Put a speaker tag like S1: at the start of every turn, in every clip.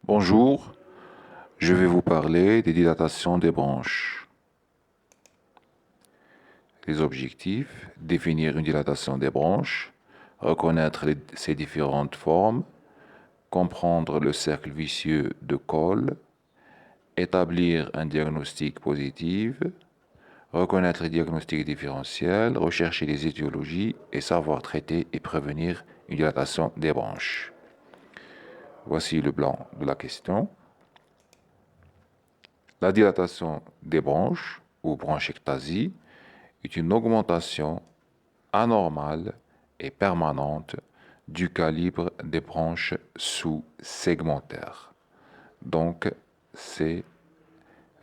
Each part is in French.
S1: Bonjour, je vais vous parler des dilatations des branches. Les objectifs, définir une dilatation des branches, reconnaître ses différentes formes, comprendre le cercle vicieux de Cole, établir un diagnostic positif, reconnaître les diagnostics différentiels, rechercher les étiologies et savoir traiter et prévenir une dilatation des branches. Voici le blanc de la question. La dilatation des branches, ou bronchectasie, est une augmentation anormale et permanente du calibre des branches sous-segmentaires. Donc, c'est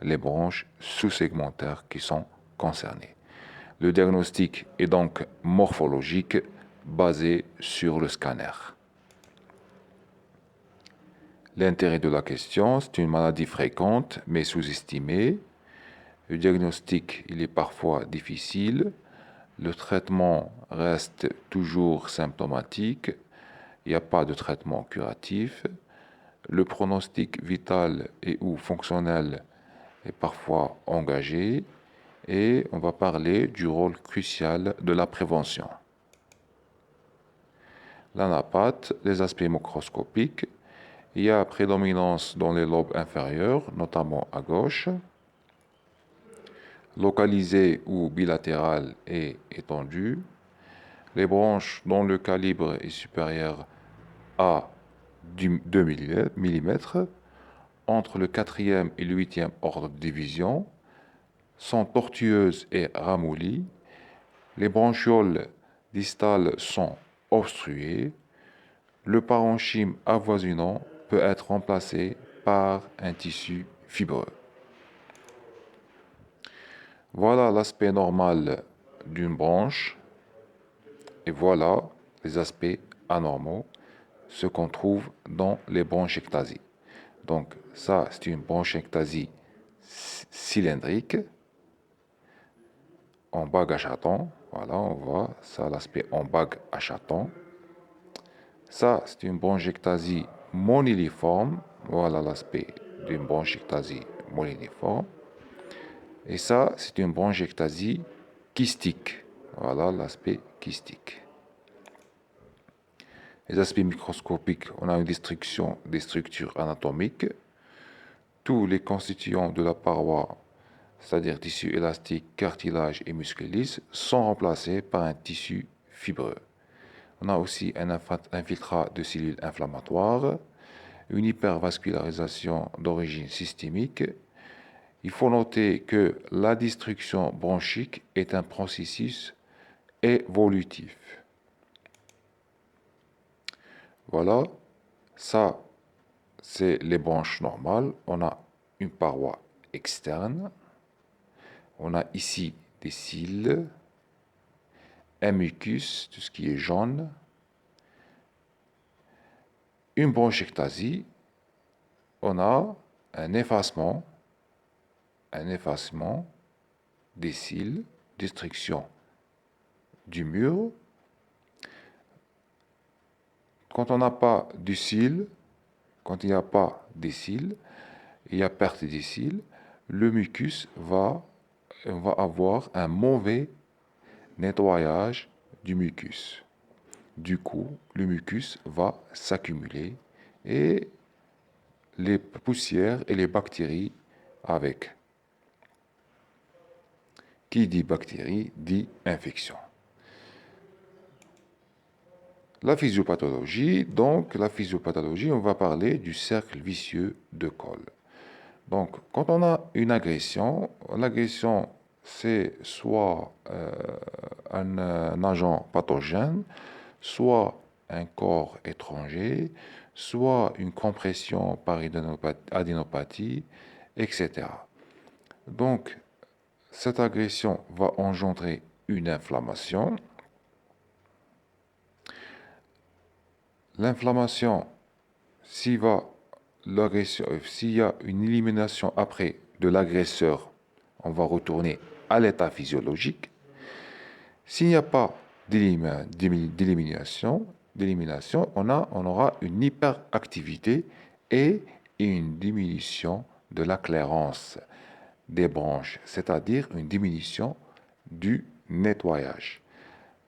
S1: les branches sous-segmentaires qui sont concernées. Le diagnostic est donc morphologique basé sur le scanner. L'intérêt de la question, c'est une maladie fréquente mais sous-estimée. Le diagnostic, il est parfois difficile. Le traitement reste toujours symptomatique. Il n'y a pas de traitement curatif. Le pronostic vital et ou fonctionnel est parfois engagé. Et on va parler du rôle crucial de la prévention. L'anapathe, les aspects microscopiques. Il y a prédominance dans les lobes inférieurs, notamment à gauche. Localisé ou bilatéral et étendu. Les branches dont le calibre est supérieur à 2 mm, entre le 4e et le 8e ordre de division, sont tortueuses et ramollies. Les branchioles distales sont obstruées. Le parenchyme avoisinant peut être remplacé par un tissu fibreux. Voilà l'aspect normal d'une branche et voilà les aspects anormaux, ce qu'on trouve dans les bronchectasies. Donc ça, c'est une bronchectasie cylindrique en bague à chaton. Voilà, on voit ça, l'aspect en bague à chaton. Ça, c'est une bronchectasie moniliforme. Voilà l'aspect d'une bronchectasie moniliforme. Et ça, c'est une bronchectasie kystique. Voilà l'aspect kystique. Les aspects microscopiques, on a une destruction des structures anatomiques. Tous les constituants de la paroi, c'est-à-dire tissu élastique, cartilage et muscles lisses, sont remplacés par un tissu fibreux. On a aussi un infiltrat de cellules inflammatoires, une hypervascularisation d'origine systémique. Il faut noter que la destruction bronchique est un processus évolutif. Voilà, ça c'est les branches normales. On a une paroi externe. On a ici des cils, un mucus, tout ce qui est jaune. Une bronchectasie, on a un effacement des cils, destruction du mur. Quand on n'a pas du cil, quand il n'y a pas des cils, il y a perte des cils, le mucus va avoir un mauvais nettoyage du mucus. Du coup, le mucus va s'accumuler et les poussières et les bactéries avec. Qui dit bactérie dit infection. La physiopathologie, on va parler du cercle vicieux de Cole. Donc, quand on a une agression, l'agression, c'est soit un agent pathogène, soit un corps étranger, soit une compression par adénopathie, etc. Donc, cette agression va engendrer une inflammation. L'inflammation, s'il y a une élimination après de l'agresseur, on va retourner à l'état physiologique. S'il n'y a pas d'élimination, on aura une hyperactivité et et une diminution de la clairance des branches, c'est-à-dire une diminution du nettoyage.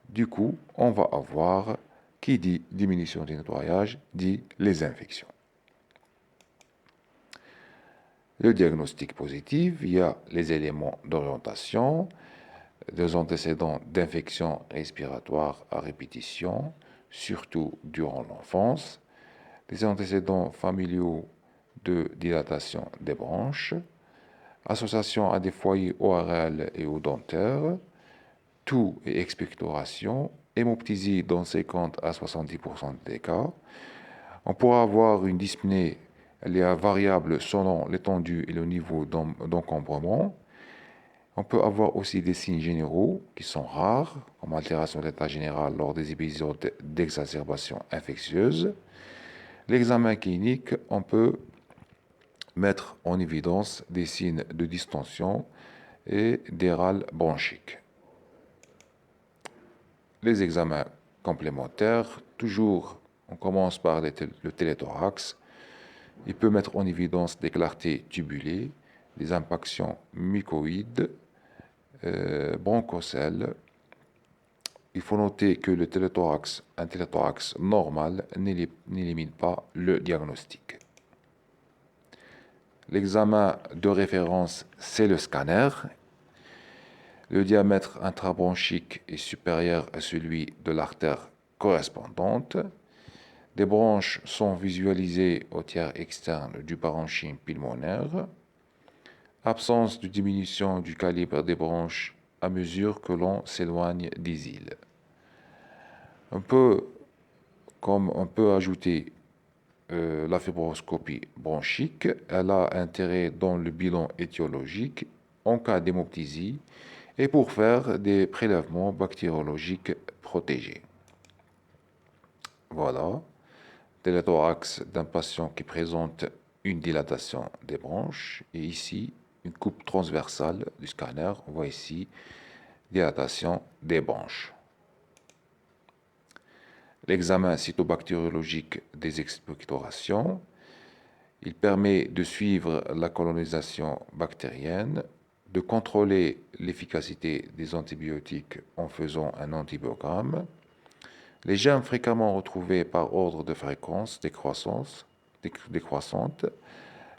S1: Du coup, on va avoir, qui dit diminution du nettoyage, dit les infections. Le diagnostic positif, il y a les éléments d'orientation, des antécédents d'infections respiratoires à répétition, surtout durant l'enfance, des antécédents familiaux de dilatation des branches, association à des foyers ORL et odontaires, toux et expectoration, hémoptysie dans 50 à 70% des cas. On pourra avoir une dyspnée, elle est variable selon l'étendue et le niveau d'encombrement. On peut avoir aussi des signes généraux qui sont rares, comme altération de l'état général lors des épisodes d'exacerbation infectieuse. L'examen clinique, on peut mettre en évidence des signes de distension et des râles bronchiques. Les examens complémentaires, toujours, on commence par le téléthorax. Il peut mettre en évidence des clartés tubulées, des impactions mucoïdes, bronchocèles. Il faut noter que un téléthorax normal n'élimine pas le diagnostic. L'examen de référence, c'est le scanner. Le diamètre intrabronchique est supérieur à celui de l'artère correspondante. Des branches sont visualisées au tiers externe du parenchyme pulmonaire. Absence de diminution du calibre des branches à mesure que l'on s'éloigne des îles. On peut ajouter la fibroscopie bronchique. Elle a intérêt dans le bilan étiologique en cas d'hémoptysie et pour faire des prélèvements bactériologiques protégés. Voilà, téléthorax d'un patient qui présente une dilatation des branches et ici une coupe transversale du scanner. On voit ici dilatation des branches. L'examen cytobactériologique des expectorations, il permet de suivre la colonisation bactérienne, de contrôler l'efficacité des antibiotiques en faisant un antibiogramme. Les germes fréquemment retrouvés par ordre de fréquence décroissante,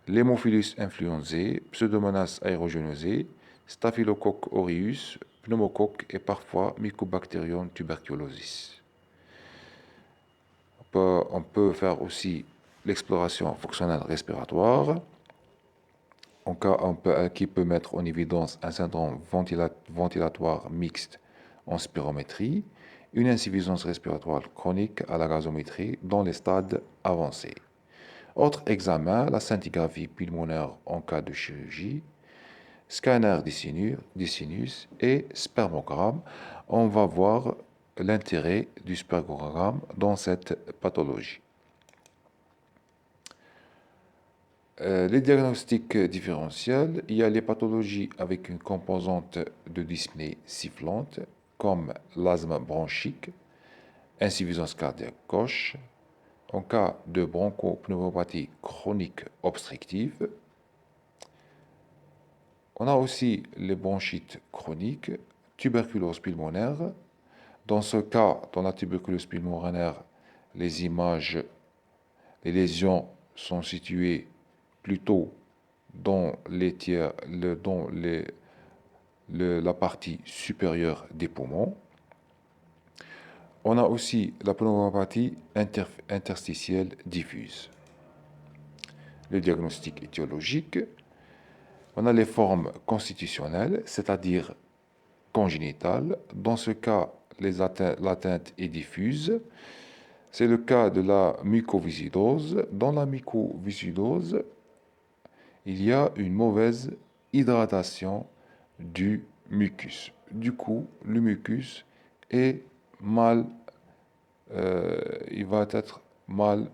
S1: l'Haemophilus influenzae, Pseudomonas aeruginosa, Staphylococcus aureus, pneumocoque et parfois Mycobacterium tuberculosis. On peut faire aussi l'exploration fonctionnelle respiratoire, qui peut mettre en évidence un syndrome ventilatoire mixte en spirométrie, une insuffisance respiratoire chronique à la gazométrie dans les stades avancés. Autre examen, la scintigraphie pulmonaire en cas de chirurgie, scanner des sinus et spermogramme. On va voir l'intérêt du spermogramme dans cette pathologie. Les diagnostics différentiels, il y a les pathologies avec une composante de dyspnée sifflante, comme l'asthme bronchique, insuffisance cardiaque gauche, en cas de bronchopneumopathie chronique obstructive. On a aussi les bronchites chroniques, tuberculose pulmonaire. Dans ce cas, dans la tuberculose pulmonaire, les lésions sont situées plutôt dans la partie supérieure des poumons. On a aussi la pneumopathie interstitielle diffuse. Le diagnostic étiologique, on a les formes constitutionnelles, c'est-à-dire congénitales. Dans ce cas, l'atteinte est diffuse. C'est le cas de la mucoviscidose. Dans la mucoviscidose, il y a une mauvaise hydratation du mucus. Du coup, le mucus est il va être mal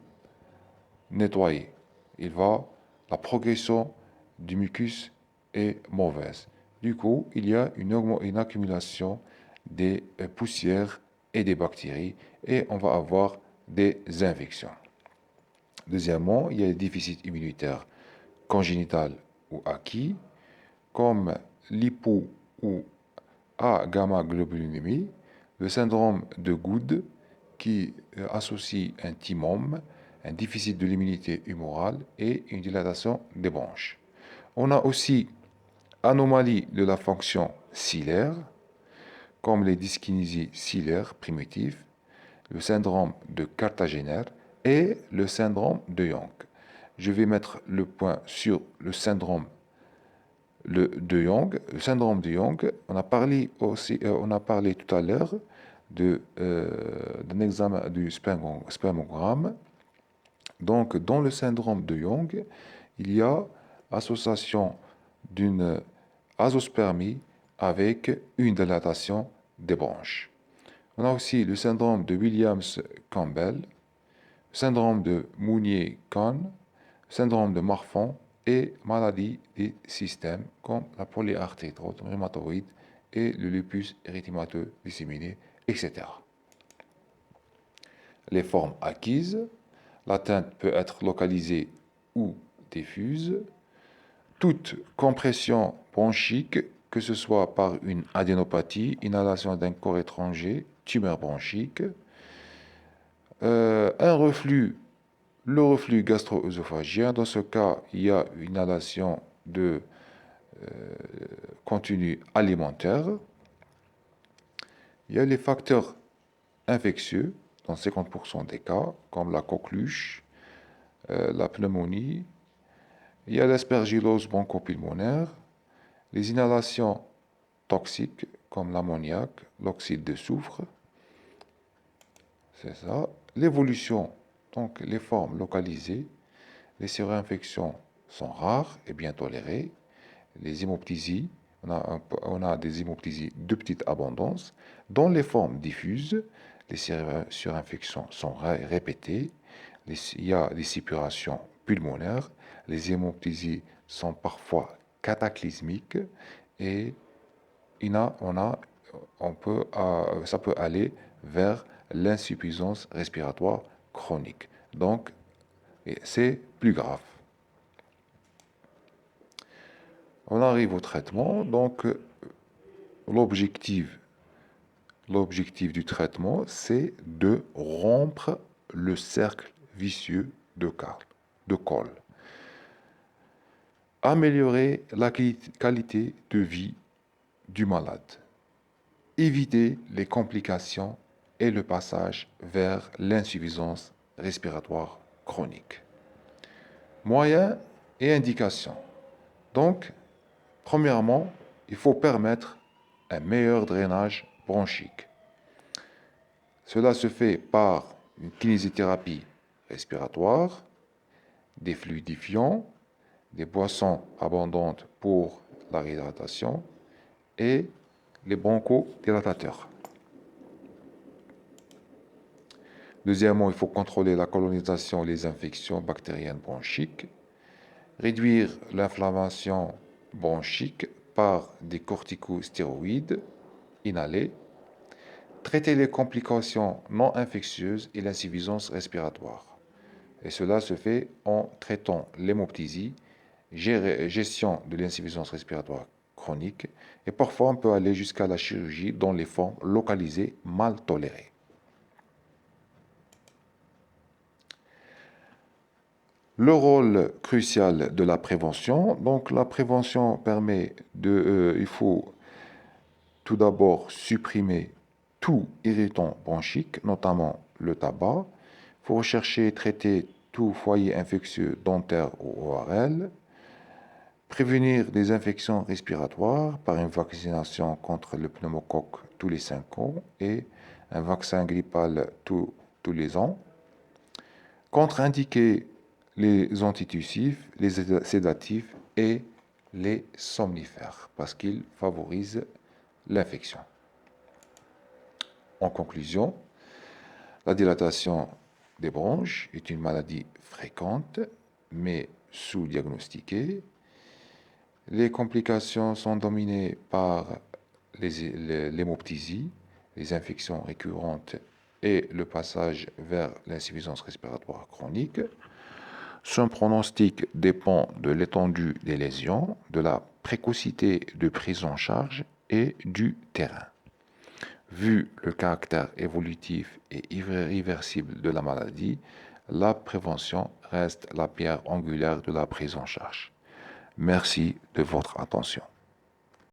S1: nettoyé. La progression du mucus est mauvaise. Du coup, il y a une accumulation des poussières et des bactéries et on va avoir des infections. Deuxièmement, il y a les déficits immunitaires congénital ou acquis, comme l'hypo ou A-gamma-globulinémie, le syndrome de Good qui associe un thymome, un déficit de l'immunité humorale et une dilatation des bronches. On a aussi anomalie de la fonction cilaire, comme les dyskinésies cilaires primitives, le syndrome de Cartagena et le syndrome de Young. Je vais mettre le point sur le syndrome de Young. Le syndrome de Young, on a parlé tout à l'heure d'un examen du spermogramme. Donc, dans le syndrome de Young, il y a association d'une azoospermie avec une dilatation des branches. On a aussi le syndrome de Williams-Campbell, syndrome de Mounier-Kahn, syndrome de Marfan et maladies des systèmes comme la polyarthrite rhumatoïde et le lupus érythémateux disséminé, etc. Les formes acquises, l'atteinte peut être localisée ou diffuse. Toute compression bronchique, que ce soit par une adénopathie, inhalation d'un corps étranger, tumeur bronchique, un reflux, le reflux gastro-œsophagien. Dans ce cas, il y a une inhalation de contenu alimentaire. Il y a les facteurs infectieux dans 50% des cas, comme la coqueluche, la pneumonie. Il y a l'aspergillose bronchopulmonaire, les inhalations toxiques comme l'ammoniac, l'oxyde de soufre. C'est ça. L'évolution, donc les formes localisées, les surinfections sont rares et bien tolérées. Les hémoptysies, on a des hémoptysies de petite abondance. Dans les formes diffuses, les surinfections sont répétées. Il y a des suppurations pulmonaires. Les hémoptysies sont parfois cataclysmiques et ça peut aller vers l'insuffisance respiratoire chronique. Donc, c'est plus grave. On arrive au traitement. Donc, l'objectif du traitement, c'est de rompre le cercle vicieux de Cole. Améliorer la qualité de vie du malade. Éviter les complications et le passage vers l'insuffisance respiratoire chronique. Moyens et indications. Donc, premièrement, il faut permettre un meilleur drainage bronchique. Cela se fait par une kinésithérapie respiratoire, des fluidifiants, des boissons abondantes pour la réhydratation et les bronchodilatateurs. Deuxièmement, il faut contrôler la colonisation et les infections bactériennes bronchiques, réduire l'inflammation bronchique par des corticostéroïdes inhalés, traiter les complications non infectieuses et l'insuffisance respiratoire. Et cela se fait en traitant l'hémoptysie, gestion de l'insuffisance respiratoire chronique, et parfois on peut aller jusqu'à la chirurgie dans les formes localisées mal tolérées. Le rôle crucial de la prévention. Donc la prévention permet il faut tout d'abord supprimer tout irritant bronchique, notamment le tabac. Il faut rechercher et traiter tout foyer infectieux dentaire ou ORL. Prévenir des infections respiratoires par une vaccination contre le pneumocoque tous les 5 ans et un vaccin grippal tous les ans. Contre-indiquer les antitussifs, les sédatifs et les somnifères parce qu'ils favorisent l'infection. En conclusion, la dilatation des bronches est une maladie fréquente mais sous-diagnostiquée. Les complications sont dominées par l'hémoptysie, les infections récurrentes et le passage vers l'insuffisance respiratoire chronique. Son pronostic dépend de l'étendue des lésions, de la précocité de prise en charge et du terrain. Vu le caractère évolutif et irréversible de la maladie, la prévention reste la pierre angulaire de la prise en charge. Merci de votre attention.